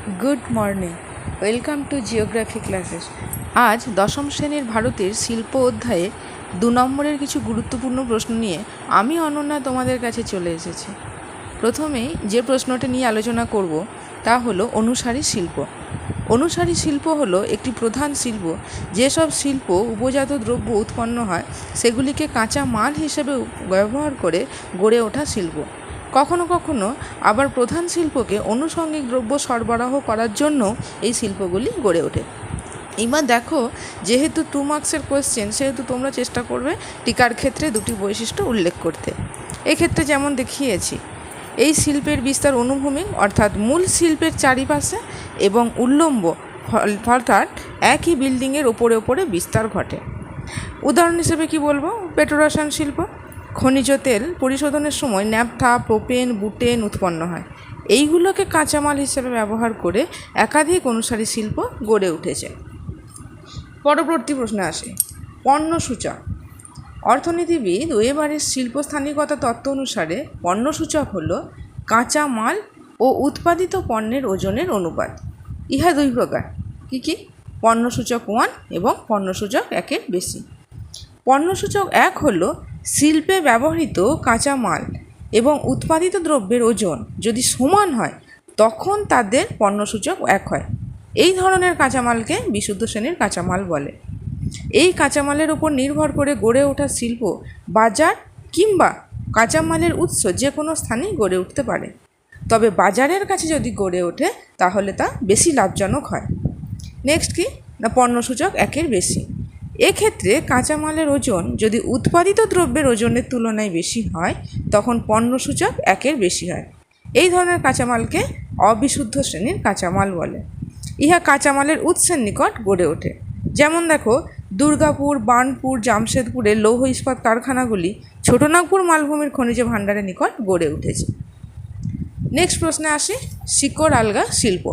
Good morning, welcome to geography classes. আজ দশম শ্রেণীর ভারতের শিল্প অধ্যায়ে 2 নম্বরের কিছু গুরুত্বপূর্ণ প্রশ্ন নিয়ে আমি অনন্যা তোমাদের কাছে চলে এসেছি। প্রথমেই যে প্রশ্নটি নিয়ে আলোচনা করব তা হলো অনুসারী শিল্প। অনুসারী শিল্প হলো একটি প্রধান শিল্প, যেসব শিল্প উপজাত দ্রব্য উৎপন্ন হয় সেগুলিকে কাঁচা মাল হিসেবে ব্যবহার করে গড়ে ওঠা শিল্প। কখনো কখনো আবার প্রধান শিল্পকে আনুষঙ্গিক দ্রব্য সরবরাহ করার জন্য এই শিল্পগুলি গড়ে ওঠে। এবার দেখো, যেহেতু 2 মার্কসের কোয়েশ্চেন, সেহেতু তোমরা চেষ্টা করবে টিকার ক্ষেত্রে 2টি বৈশিষ্ট্য উল্লেখ করতে। এক্ষেত্রে যেমন দেখিয়েছি, এই শিল্পের বিস্তার অনুভূমিক অর্থাৎ মূল শিল্পের চারিপাশে এবং উল্লম্ব অর্থাৎ একই বিল্ডিংয়ের ওপরে ওপরে বিস্তার ঘটে। উদাহরণ হিসেবে কি বলবো, পেট্রোরসায়ন শিল্প। খনিজ তেল পরিশোধনের সময় ন্যাপথা, প্রোপেন, বুটেন উৎপন্ন হয়। এইগুলোকে কাঁচামাল হিসেবে ব্যবহার করে একাধিক অনুসারী শিল্প গড়ে উঠেছে। পরবর্তী প্রশ্নে আসে পণ্যসূচক। অর্থনীতিবিদ ওয়েবারের শিল্পস্থানিকতা তত্ত্ব অনুসারে পণ্যসূচক হল কাঁচা মাল ও উৎপাদিত পণ্যের ওজনের অনুপাত। ইহা 2 প্রকার। কি কি? পণ্যসূচক 1 এবং পণ্যসূচক 1-এর বেশি। পণ্যসূচক 1 হল শিল্পে ব্যবহৃত কাঁচা মাল এবং উৎপাদিত দ্রব্যের ওজন যদি সমান হয় তখন তাদের পণ্যসূচক 1 হয়। এই ধরনের কাঁচামালকে বিশুদ্ধ শ্রেণীর কাঁচামাল বলে। এই কাঁচামালের উপর নির্ভর করে গড়ে ওঠা শিল্প বাজার কিংবা কাঁচামালের উৎস যে কোনো স্থানেই গড়ে উঠতে পারে, তবে বাজারের কাছে যদি গড়ে ওঠে তাহলে তা বেশি লাভজনক হয়। নেক্সট কি না, পণ্যসূচক 1-এর বেশি। এক্ষেত্রে কাঁচামালের ওজন যদি উৎপাদিত দ্রব্যের ওজনের তুলনায় বেশি হয় তখন পণ্যসূচক 1-এর বেশি হয়। এই ধরনের কাঁচামালকে অবিশুদ্ধ শ্রেণীর কাঁচামাল বলে। ইহা কাঁচামালের উৎসের নিকট গড়ে ওঠে। যেমন দেখো, দুর্গাপুর, বার্নপুর, জামশেদপুরের লৌহ ইস্পাত কারখানাগুলি ছোটনাগপুর মালভূমির খনিজ ভাণ্ডারের নিকট গড়ে উঠেছে। নেক্সট প্রশ্নে আসি শিকড় আলগা শিল্প।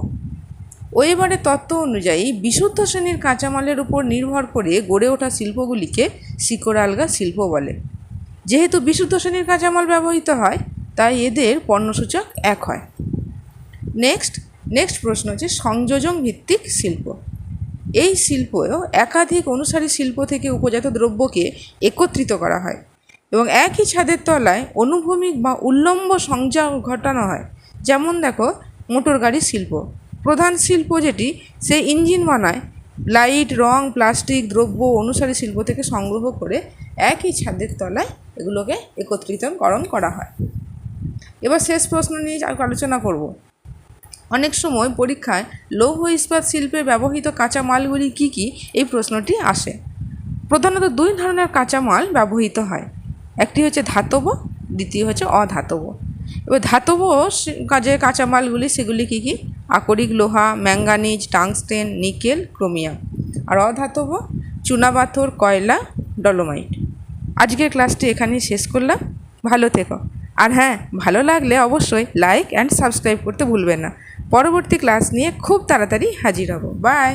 ওয়েবারের তত্ত্ব অনুযায়ী বিশুদ্ধ শ্রেণীর কাঁচামালের উপর নির্ভর করে গড়ে ওঠা শিল্পগুলিকে শিকড় আলগা শিল্প বলে। যেহেতু বিশুদ্ধ শ্রেণীর কাঁচামাল ব্যবহৃত হয় তাই এদের পণ্যসূচক 1 হয়। নেক্সট প্রশ্ন হচ্ছে সংযোজন ভিত্তিক শিল্প। এই শিল্পেও একাধিক অনুসারী শিল্প থেকে উপজাত দ্রব্যকে একত্রিত করা হয় এবং একই ছাদের তলায় অনুভূমিক বা উল্লম্ব সংযোগ ঘটানো হয়। যেমন দেখো, মোটর গাড়ি শিল্প। প্রধান শিল্প যেটি, সে ইঞ্জিন বানায়। লাইট, রং, প্লাস্টিক দ্রব্য অনুসারী শিল্প থেকে সংগ্রহ করে একই ছাদের তলায় এগুলোকে একত্রিতকরণ করা হয়। এবার শেষ প্রশ্ন নিয়ে আলোচনা করব। অনেক সময় পরীক্ষায় লৌহ ইস্পাত শিল্পে ব্যবহৃত কাঁচামালগুলি কী কী, এই প্রশ্নটি আসে। প্রধানত 2 ধরনের কাঁচামাল ব্যবহৃত হয়। একটি হচ্ছে ধাতব, দ্বিতীয় হচ্ছে অধাতব। এবার ধাতব কাজের কাঁচামালগুলি সেগুলি কী কী? আকরিক লোহা, ম্যাঙ্গানিজ, টাংস্টেন, নিকেল, ক্রোমিয়াম। আর অধাতব চুনাপাথর, কয়লা, ডলোমাইট। আজকের ক্লাসটি এখানেই শেষ করলাম। ভালো থেকো। আর হ্যাঁ, ভালো লাগলে অবশ্যই লাইক অ্যান্ড সাবস্ক্রাইব করতে ভুলবেন না। পরবর্তী ক্লাস নিয়ে খুব তাড়াতাড়ি হাজির হব। বাই।